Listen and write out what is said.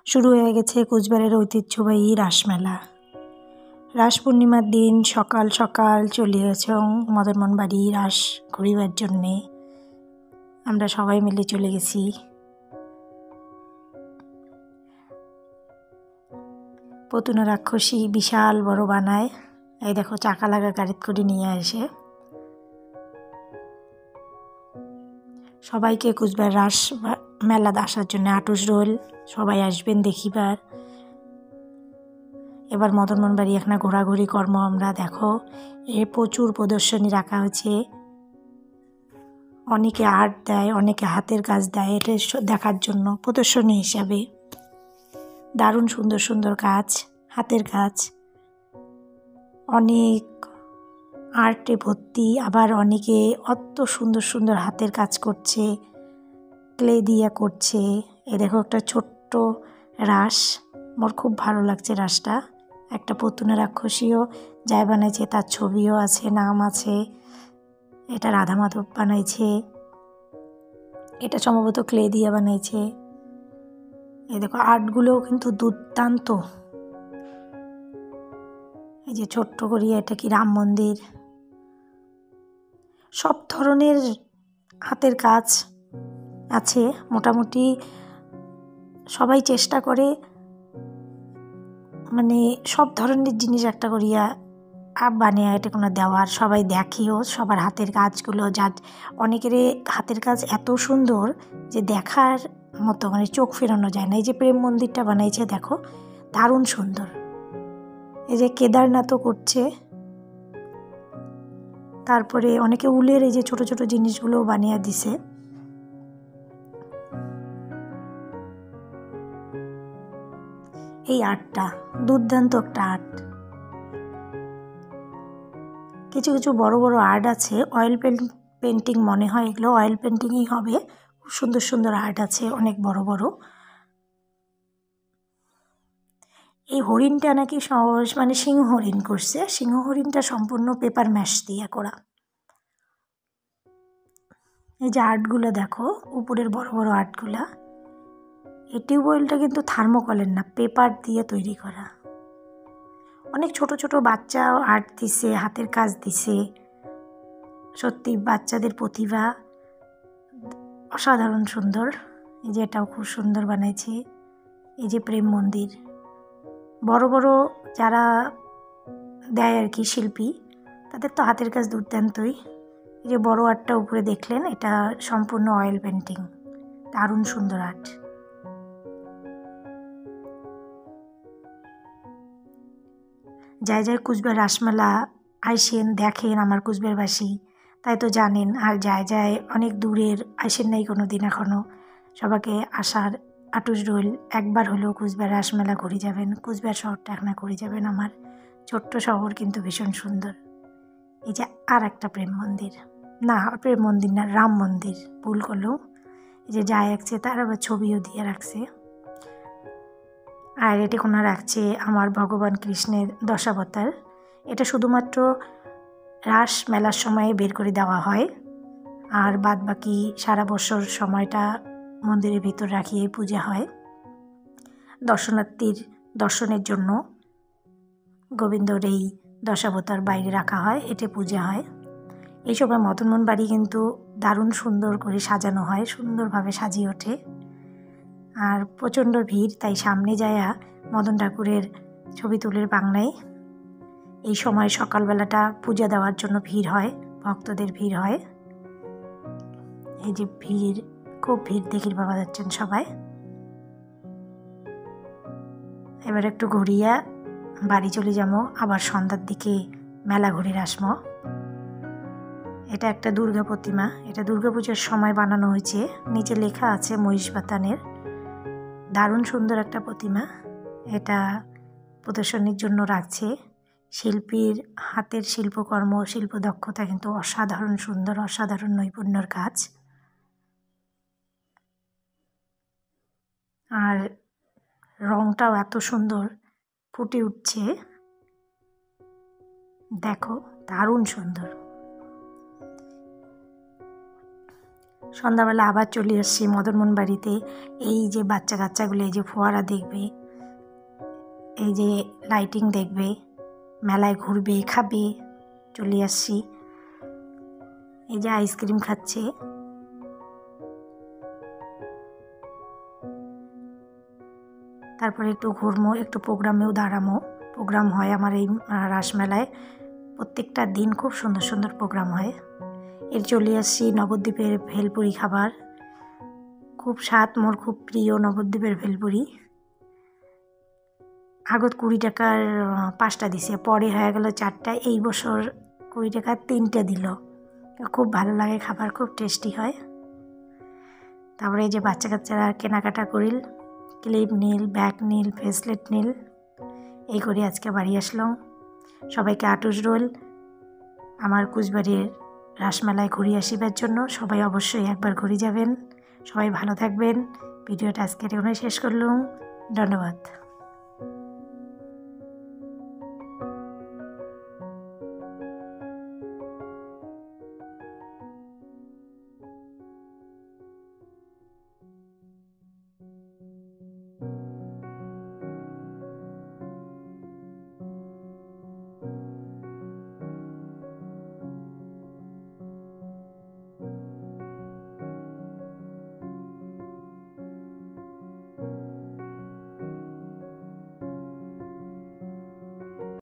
শুরু হয়ে গেছে কোচবিহারের ঐতিহ্যবাহী রাসমেলা। রাস পূর্ণিমার দিন সকাল সকাল চলে গেছে মদনমোহন বাড়ি রাস ঘুরিবার জন্যে। আমরা সবাই মিলে চলে গেছি। পতুনা রাক্ষসী বিশাল বড় বানায়, এই দেখো চাকা লাগা গাড়িত করে নিয়ে আসে। সবাইকে কোচবিহার রাস মেলা আসার জন্য আটুস রোল, সবাই আসবেন দেখিবার। এবার মদনমোহন বাড়ি এখানে ঘোরাঘুরি কর্ম আমরা দেখো প্রচুর প্রদর্শনী রাখা হয়েছে। অনেকে আর্ট দেয়, অনেকে হাতের কাজ দেয়, এটা দেখার জন্য প্রদর্শনী হিসাবে। দারুণ সুন্দর সুন্দর কাজ, হাতের কাজ, অনেক আর্টে ভর্তি। আবার অনেকে অত সুন্দর সুন্দর হাতের কাজ করছে, ক্লে দিয়ে করছে। এ দেখো একটা ছোট্ট রাস, মোর খুব ভালো লাগছে রাসটা। একটা পতুনা রাক্ষসীও যাই বানাইছে, তার ছবিও আছে, নাম আছে। এটা রাধা মাধব বানাইছে, এটা সম্ভবত ক্লে দিয়ে বানাইছে। এই দেখো আর্টগুলোও কিন্তু দুর্দান্ত। এই যে ছোট্ট করিয়া এটা কি রাম মন্দির। সব ধরনের হাতের কাজ আছে মোটামুটি। সবাই চেষ্টা করে মানে সব ধরনের জিনিস একটা করিয়া বানিয়ে এটা কোনো দেওয়ার, সবাই দেখেও সবার হাতের কাজগুলো। যার অনেকের হাতের কাজ এত সুন্দর যে দেখার মতো, মানে চোখ ফেরানো যায় না। এই যে প্রেম মন্দিরটা বানাইছে দেখো, দারুণ সুন্দর। এই যে কেদারনাথও করছে। তারপরে অনেকে উলের এই যে ছোট ছোট জিনিসগুলো বানিয়ে দিছে। এই আর্টটা দুর্দান্ত একটা আর্ট। কিছু কিছু বড় বড় আর্ট আছে, অয়েল পেন্টিং মনে হয়, এগুলো অয়েল পেন্টিংই হবে। খুব সুন্দর সুন্দর আর্ট আছে, অনেক বড় বড়। এই হরিণটা নাকি মানে সিংহ হরিণ করছে। সিংহ হরিণটা সম্পূর্ণ পেপার ম্যাশ দিয়ে করা। এই যে আর্টগুলো দেখো, উপরের বড় বড় আর্টগুলা। এই টিউবওয়েলটা কিন্তু থার্মোকলের না, পেপার দিয়ে তৈরি করা। অনেক ছোট ছোট বাচ্চাও আর্ট দিছে, হাতের কাজ দিছে। সত্যি বাচ্চাদের প্রতিভা অসাধারণ সুন্দর। এই যে এটাও খুব সুন্দর বানাইছে। এই যে প্রেম মন্দির, বড় বড় যারা দেয় আর কি শিল্পী, তাদের তো হাতের কাজ দুর্দান্তই। এই যে বড় আর্টটা উপরে দেখলেন, এটা সম্পূর্ণ অয়েল পেন্টিং, দারুণ সুন্দর আর্ট। যাই যাই কোচবিহার রাসমেলা আইসেন দেখেন, আমার কোচবিহারবাসী তাই তো জানেন। আর যায় যায় অনেক দূরের আইসেন নাই কোনো দিন এখনও, সবাইকে আসার আটুস রইল। একবার হলেও কোচবিহার রাসমেলা ঘুরে যাবেন, কোচবিহার শহরটা এখন ঘুরে যাবেন। আমার ছোট্ট শহর কিন্তু ভীষণ সুন্দর। এই যে আর একটা প্রেম মন্দির, না প্রেম মন্দির না, রাম মন্দির, ভুল করলেও। এই যে যায় আসছে, তার আবার ছবিও দিয়ে রাখছে। আর এটি কোনো রাখছে আমার ভগবান কৃষ্ণের দশাবতার। এটা শুধুমাত্র রাস মেলার সময়ে বের করে দেওয়া হয়, আর বাদ বাকি সারা বছর সময়টা মন্দিরের ভিতর রাখিয়ে পূজা হয়। দর্শনার্থীর দর্শনের জন্য গোবিন্দর এই দশাবতার বাইরে রাখা হয়, এতে পূজা হয়। এই সময় মদনমোহন বাড়ি কিন্তু দারুণ সুন্দর করে সাজানো হয়, সুন্দরভাবে সাজিয়ে ওঠে। আর প্রচণ্ড ভিড়, তাই সামনে যায়া মদন ঠাকুরের ছবি তুলের বাংলায়। এই সময় সকালবেলাটা পূজা দেওয়ার জন্য ভিড় হয়, ভক্তদের ভিড় হয়। এই যে ভিড়, খুব ভিড় দেখির পাওয়া যাচ্ছেন সবাই। এবার একটু ঘুরিয়া বাড়ি চলে যাবো, আবার সন্ধ্যার দিকে মেলা ঘুরে আসবো। এটা একটা দুর্গা প্রতিমা, এটা দুর্গাপূজার সময় বানানো হয়েছে। নিচে লেখা আছে মহিষবাতানের। দারুণ সুন্দর একটা প্রতিমা। এটা প্রদর্শনীর জন্য রাখছে। শিল্পীর হাতের শিল্পকর্ম, শিল্প দক্ষতা কিন্তু অসাধারণ সুন্দর, অসাধারণ নৈপুণ্যর কাজ। আর রংটাও এত সুন্দর ফুটে উঠছে, দেখো দারুণ সুন্দর। সন্ধ্যাবেলা আবার চলে এসেছি মদনমোহন বাড়িতে। এই যে বাচ্চা কাচ্চাগুলো এই যে ফোয়ারা দেখবে, এই যে লাইটিং দেখবে, মেলায় ঘুরবে, খাবে, চলে আসছি। এই যে আইসক্রিম খাচ্ছে। তারপরে একটু ঘুরবো, একটু প্রোগ্রামেও দাঁড়াবো। প্রোগ্রাম হয় আমার এই রাসমেলায়, প্রত্যেকটা দিন খুব সুন্দর সুন্দর প্রোগ্রাম হয়। এর চলে আসছি নবদ্বীপের ভেলপুরি খাবার, খুব স্বাদ, মোর খুব প্রিয় নবদ্বীপের ভেলপুরি। আগত 20 টাকার 5টা দিছে, পরে হয়ে গেল 4টা, এই বছর 20 টাকার 3টে দিল। খুব ভালো লাগে খাবার, খুব টেস্টি হয়। তারপরে এই যে বাচ্চা কাচ্চারা কেনাকাটা করিল, ক্লিপ নিল, ব্যাগ নিল, ব্রেসলেট নিল, এই করে আজকে বাড়ি আসলাম। সবাইকে আটুস রইল আমার কুচবাড়ির রাসমেলায় ঘুরে আসিবার জন্য। সবাই অবশ্যই একবার ঘুরে যাবেন। সবাই ভালো থাকবেন। ভিডিওটা আজকের এখানে শেষ করলাম। ধন্যবাদ।